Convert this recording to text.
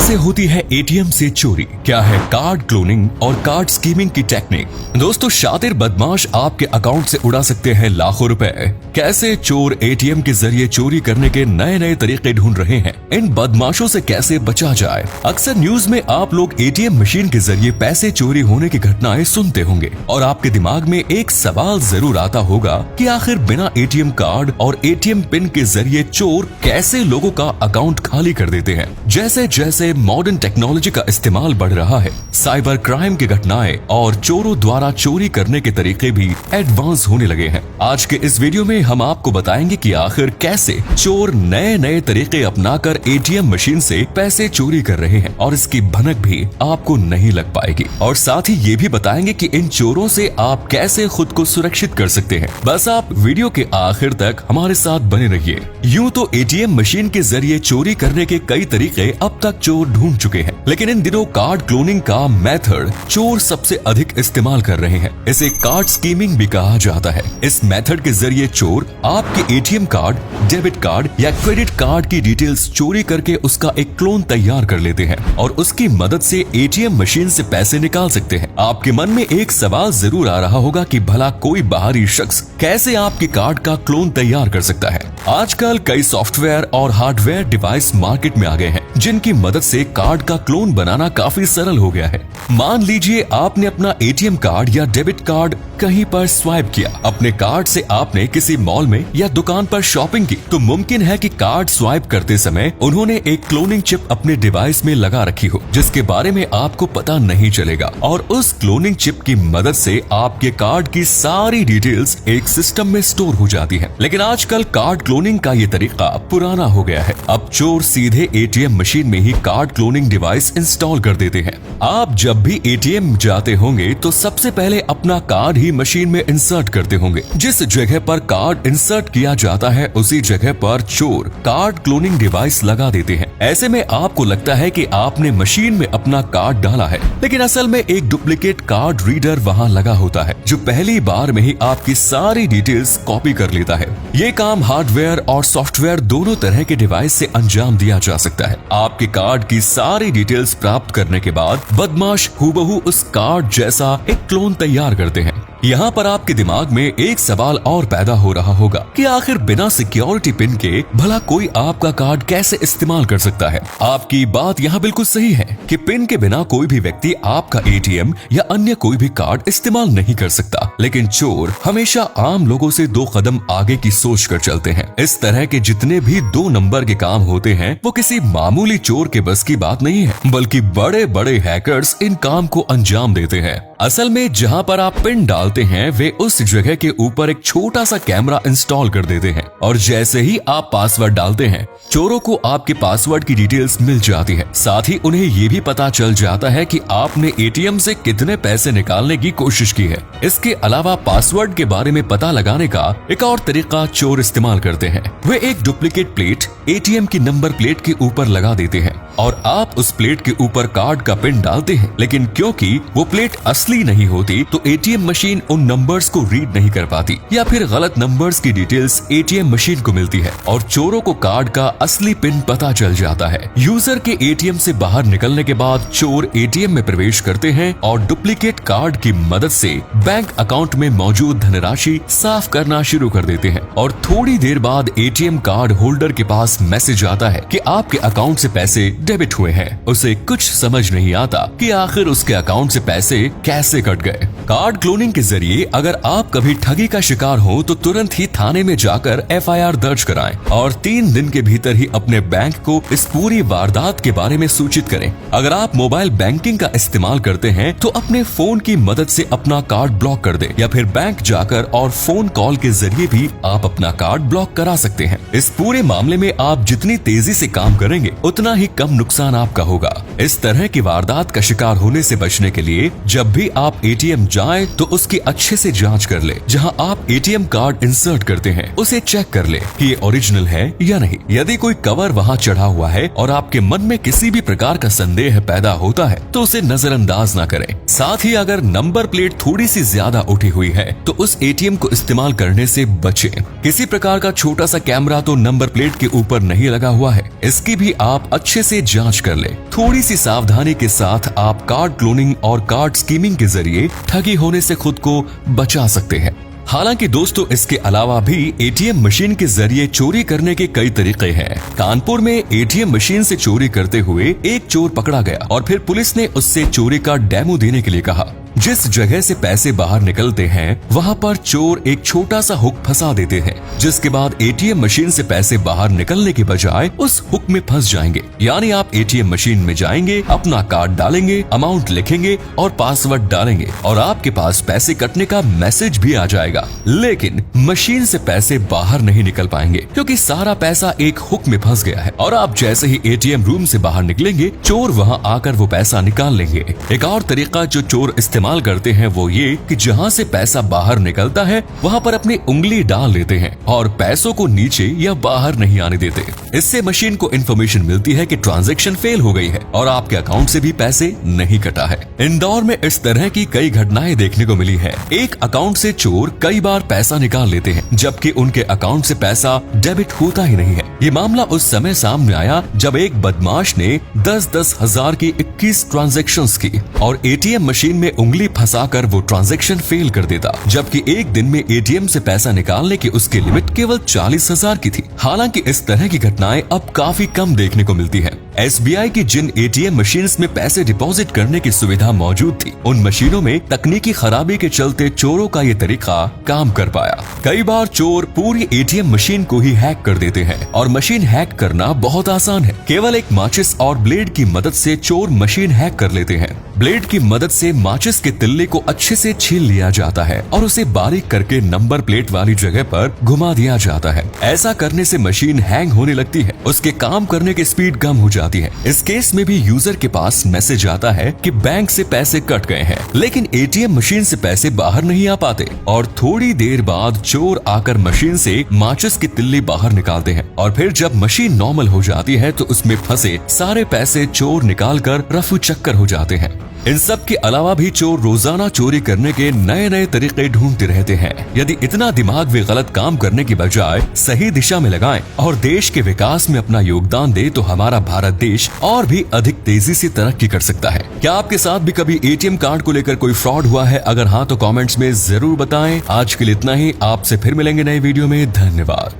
कैसे होती है एटीएम से चोरी, क्या है कार्ड क्लोनिंग और कार्ड स्कीमिंग की टेक्निक। दोस्तों, शातिर बदमाश आपके अकाउंट से उड़ा सकते हैं लाखों रुपए। कैसे चोर एटीएम के जरिए चोरी करने के नए नए तरीके ढूंढ रहे हैं, इन बदमाशों से कैसे बचा जाए। अक्सर न्यूज में आप लोग एटीएम मशीन के जरिए पैसे चोरी होने की घटनाएं सुनते होंगे और आपके दिमाग में एक सवाल जरूर आता होगा कि आखिर बिना एटीएम कार्ड और एटीएम पिन के जरिए चोर कैसे लोगों का अकाउंट खाली कर देते हैं। जैसे जैसे मॉडर्न टेक्नोलॉजी का इस्तेमाल बढ़ रहा है, साइबर क्राइम की घटनाएं और चोरों द्वारा चोरी करने के तरीके भी एडवांस होने लगे हैं। आज के इस वीडियो में हम आपको बताएंगे कि आखिर कैसे चोर नए नए तरीके अपनाकर एटीएम मशीन से पैसे चोरी कर रहे हैं और इसकी भनक भी आपको नहीं लग पाएगी। और साथ ही ये भी बताएंगे कि इन चोरों से आप कैसे खुद को सुरक्षित कर सकते हैं। बस आप वीडियो के आखिर तक हमारे साथ बने रहिए। यूं तो एटीएम मशीन के जरिए चोरी करने के कई तरीके अब तक चोर ढूंढ चुके हैं, लेकिन इन दिनों कार्ड क्लोनिंग का मेथड चोर सबसे अधिक इस्तेमाल कर रहे हैं। इसे कार्ड स्कीमिंग भी कहा जाता है। इस मेथड के जरिए चोर आपके एटीएम कार्ड, डेबिट कार्ड या क्रेडिट कार्ड की डिटेल्स चोरी करके उसका एक क्लोन तैयार कर लेते हैं और उसकी मदद से एटीएम मशीन से पैसे निकाल सकते हैं। आपके मन में एक सवाल जरूर आ रहा होगा कि भला कोई बाहरी शख्स कैसे आपके कार्ड का क्लोन तैयार कर सकता है। आजकल कई सॉफ्टवेयर और हार्डवेयर डिवाइस मार्केट में आ गए हैं जिनकी मदद से कार्ड का क्लोन बनाना काफी सरल हो गया है। मान लीजिए आपने अपना एटीएम कार्ड या डेबिट कार्ड कहीं पर स्वाइप किया। अपने कार्ड से आपने किसी मॉल में या दुकान पर शॉपिंग की, तो मुमकिन है कि कार्ड स्वाइप करते समय उन्होंने एक क्लोनिंग चिप अपने डिवाइस में लगा रखी हो जिसके बारे में आपको पता नहीं चलेगा, और उस क्लोनिंग चिप की मदद से आपके कार्ड की सारी डिटेल्स एक सिस्टम में स्टोर हो जाती है। लेकिन आजकल कार्ड क्लोनिंग का ये तरीका पुराना हो गया है। अब चोर सीधे एटीएम मशीन में ही कार्ड क्लोनिंग डिवाइस इंस्टॉल कर देते हैं। आप जब भी एटीएम जाते होंगे तो सबसे पहले अपना कार्ड ही मशीन में इंसर्ट करते होंगे। जिस जगह पर कार्ड इंसर्ट किया जाता है उसी जगह पर चोर कार्ड क्लोनिंग डिवाइस लगा देते हैं। ऐसे में आपको लगता है कि आपने मशीन में अपना कार्ड डाला है, लेकिन असल में एक डुप्लीकेट कार्ड रीडर वहां लगा होता है जो पहली बार में ही आपकी सारी डिटेल्स कॉपी कर लेता है। ये काम हार्डवेयर और सॉफ्टवेयर दोनों तरह के डिवाइस से अंजाम दिया जा सकता है। आपके कार्ड की सारी डिटेल्स प्राप्त करने के बाद बदमाश हूबहू उस कार्ड जैसा एक क्लोन तैयार करते हैं। यहाँ पर आपके दिमाग में एक सवाल और पैदा हो रहा होगा कि आखिर बिना सिक्योरिटी पिन के भला कोई आपका कार्ड कैसे इस्तेमाल कर सकता है। आपकी बात यहाँ बिल्कुल सही है कि पिन के बिना कोई भी व्यक्ति आपका एटीएम या अन्य कोई भी कार्ड इस्तेमाल नहीं कर सकता, लेकिन चोर हमेशा आम लोगों से 2 कदम आगे की सोच कर चलते हैं। इस तरह के जितने भी 2 नंबर के काम होते हैं वो किसी मामूली चोर के बस की बात नहीं है, बल्कि बड़े बड़े हैकर्स इन काम को अंजाम देते हैं। असल में जहाँ पर आप पिन डालते हैं वे उस जगह के ऊपर एक छोटा सा कैमरा इंस्टॉल कर देते हैं, और जैसे ही आप पासवर्ड डालते हैं चोरों को आपके पासवर्ड की डिटेल्स मिल जाती है। साथ ही उन्हें ये भी पता चल जाता है कि आपने एटीएम से कितने पैसे निकालने की कोशिश की है। इसके अलावा पासवर्ड के बारे में पता लगाने का एक और तरीका चोर इस्तेमाल करते हैं। वे एक डुप्लीकेट प्लेट एटीएम की नंबर प्लेट के ऊपर लगा देते हैं और आप उस प्लेट के ऊपर कार्ड का पिन डालते हैं, लेकिन क्योंकि वो प्लेट असली नहीं होती तो एटीएम मशीन उन नंबर्स को रीड नहीं कर पाती या फिर गलत नंबर्स की डिटेल्स एटीएम मशीन को मिलती है और चोरों को कार्ड का असली पिन पता चल जाता है। यूजर के एटीएम से बाहर निकलने के बाद चोर एटीएम में प्रवेश करते हैं और डुप्लीकेट कार्ड की मदद से बैंक अकाउंट में मौजूद धनराशि साफ करना शुरू कर देते हैं, और थोड़ी देर बाद एटीएम कार्ड होल्डर के पास मैसेज आता है कि आपके अकाउंट से पैसे डेबिट हुए हैं। उसे कुछ समझ नहीं आता कि आखिर उसके अकाउंट से पैसे कैसे कट गए। कार्ड क्लोनिंग के जरिए अगर आप कभी ठगी का शिकार हो तो तुरंत ही थाने में जाकर एफआईआर दर्ज कराएं और 3 दिन के भीतर ही अपने बैंक को इस पूरी वारदात के बारे में सूचित करें। अगर आप मोबाइल बैंकिंग का इस्तेमाल करते हैं तो अपने फोन की मदद से अपना कार्ड ब्लॉक कर दें या फिर बैंक जाकर और फोन कॉल के जरिए भी आप अपना कार्ड ब्लॉक करा सकते हैं। इस पूरे मामले में आप जितनी तेजी से काम करेंगे उतना ही कम नुकसान आपका होगा। इस तरह की वारदात का शिकार होने से बचने के लिए जब भी आप एटीएम जाएं तो उसकी अच्छे से जांच कर ले। जहां आप एटीएम कार्ड इंसर्ट करते हैं उसे चेक कर ले कि ये ओरिजिनल है या नहीं। यदि कोई कवर वहां चढ़ा हुआ है और आपके मन में किसी भी प्रकार का संदेह पैदा होता है तो उसे नजरअंदाज ना करें। साथ ही अगर नंबर प्लेट थोड़ी सी ज्यादा उठी हुई है तो उस एटीएम को इस्तेमाल करने से बचें। किसी प्रकार का छोटा सा कैमरा तो नंबर प्लेट के ऊपर नहीं लगा हुआ है, इसकी भी आप अच्छे से जांच कर लें। थोड़ी सी सावधानी के साथ आप कार्ड क्लोनिंग और कार्ड स्कीमिंग के जरिए ठगी होने से खुद को बचा सकते हैं। हालांकि दोस्तों, इसके अलावा भी एटीएम मशीन के जरिए चोरी करने के कई तरीके हैं। कानपुर में एटीएम मशीन से चोरी करते हुए एक चोर पकड़ा गया और फिर पुलिस ने उससे चोरी का डेमो देने के लिए कहा। जिस जगह से पैसे बाहर निकलते हैं वहां पर चोर एक छोटा सा हुक फंसा देते हैं, जिसके बाद एटीएम मशीन से पैसे बाहर निकलने के बजाय उस हुक में फंस जाएंगे। यानी आप एटीएम मशीन में जाएंगे, अपना कार्ड डालेंगे, अमाउंट लिखेंगे और पासवर्ड डालेंगे और आपके पास पैसे कटने का मैसेज भी आ जाएगा। लेकिन मशीन से पैसे बाहर नहीं निकल पाएंगे क्योंकि सारा पैसा एक हुक में फंस गया है और आप जैसे ही एटीएम रूम से बाहर निकलेंगे, चोर वहां आकर वो पैसा निकाल लेंगे। एक और तरीका जो चोर इस्तेमाल करते हैं वो ये कि जहां से पैसा बाहर निकलता है वहां पर अपनी उंगली डाल लेते हैं और पैसों को नीचे या बाहर नहीं आने देते। इससे मशीन को इन्फॉर्मेशन मिलती है कि ट्रांजैक्शन फेल हो गई है और आपके अकाउंट से भी पैसे नहीं कटा है। इंदौर में इस तरह की कई घटनाएं देखने को मिली है। एक अकाउंट से चोर कई बार पैसा निकाल लेते हैं जबकि उनके अकाउंट से पैसा डेबिट होता ही नहीं है। ये मामला उस समय सामने आया जब एक बदमाश ने 10-10 हजार की 21 ट्रांजैक्शंस की और एटीएम मशीन में उंगली फंसाकर वो ट्रांजैक्शन फेल कर देता, जबकि एक दिन में एटीएम से पैसा निकालने की उसकी लिमिट केवल 40,000 की थी। हालांकि इस तरह की घटनाएं अब काफी कम देखने को मिलती है। एसबीआई की जिन एटीएम मशीन्स में पैसे डिपॉजिट करने की सुविधा मौजूद थी, उन मशीनों में तकनीकी खराबी के चलते चोरों का ये तरीका काम कर पाया। कई बार चोर पूरी एटीएम मशीन को ही हैक कर देते हैं और मशीन हैक करना बहुत आसान है। केवल एक माचिस और ब्लेड की मदद से चोर मशीन हैक कर लेते हैं। ब्लेड की मदद से माचिस के तिल्ले को अच्छे से छील लिया जाता है और उसे बारीक करके नंबर प्लेट वाली जगह पर घुमा दिया जाता है। ऐसा करने से मशीन हैंग होने लगती है, उसके काम करने की स्पीड कम हो जाती है। इस केस में भी यूजर के पास मैसेज आता है कि बैंक से पैसे कट गए हैं, लेकिन एटीएम मशीन से पैसे बाहर नहीं आ पाते और थोड़ी देर बाद चोर आकर मशीन से माचिस की तिल्ली बाहर निकालते हैं और फिर जब मशीन नॉर्मल हो जाती है तो उसमें फंसे सारे पैसे चोर निकालकर रफू चक्कर हो जाते हैं। इन सब के अलावा भी चोर रोजाना चोरी करने के नए नए तरीके ढूंढते रहते हैं। यदि इतना दिमाग वे गलत काम करने की बजाय सही दिशा में लगाएं और देश के विकास में अपना योगदान दे तो हमारा भारत देश और भी अधिक तेजी से तरक्की कर सकता है। क्या आपके साथ भी कभी एटीएम कार्ड को लेकर कोई फ्रॉड हुआ है? अगर हाँ तो कमेंट्स में जरूर बताएं। आज के लिए इतना ही, आपसे फिर मिलेंगे नए वीडियो में। धन्यवाद।